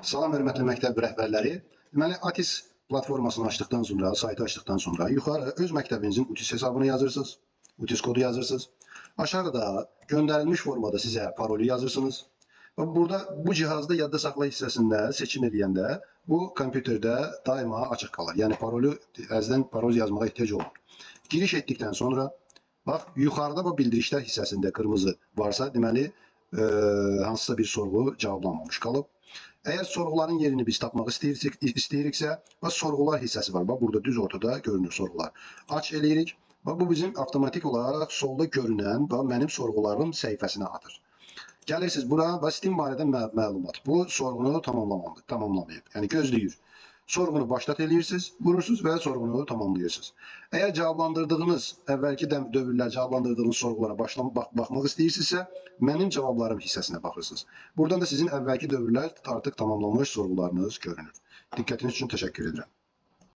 Salam hörmətli məktəb rəhbərləri. Deməli, ATIS platformasını açdıqdan sonra, saytı açdıqdan sonra yuxarı öz məktəbinizin UTIS hesabını yazırsınız. UTIS kodu yazırsınız. Aşağıda göndərilmiş formada sizə parolü yazırsınız. Və burada bu cihazda yadda saxla hissəsində seçim edəndə bu kompüterdə daima açıq qalır. Yəni parolü əzdən parol yazmağa ehtiyac olmur. Giriş etdikdən sonra bax yuxarıda bu bildirişlər hissəsində qırmızı varsa, deməli hansısa bir sorğu cavablanmamış qalıb. Eğer sorguların yerini biz tapmaq istəyiriksə, sorgular hissəsi var. Bax, burada düz ortada görünür sorgular. Aç eləyirik. Bax, bu bizim avtomatik olarak solda görünən mənim sorgularım səhifəsinə atır. Gəlirsiniz bura və Steam barədə məlumat. Bu sorğunu tamamlamayıb. Yəni gözləyir. Sorğunu başlat eləyirsiniz, vurursunuz və sorğunu tamamlayırsınız. Eğer cavablandırdığınız, əvvəlki dövrlər cavablandırdığınız sorğulara baxmaq istəyirsinizsə, mənim cavablarım hissəsinə baxırsınız. Buradan da sizin əvvəlki dövrlər artıq tamamlanmış sorğularınız görünür. Diqqətiniz üçün təşəkkür edirəm.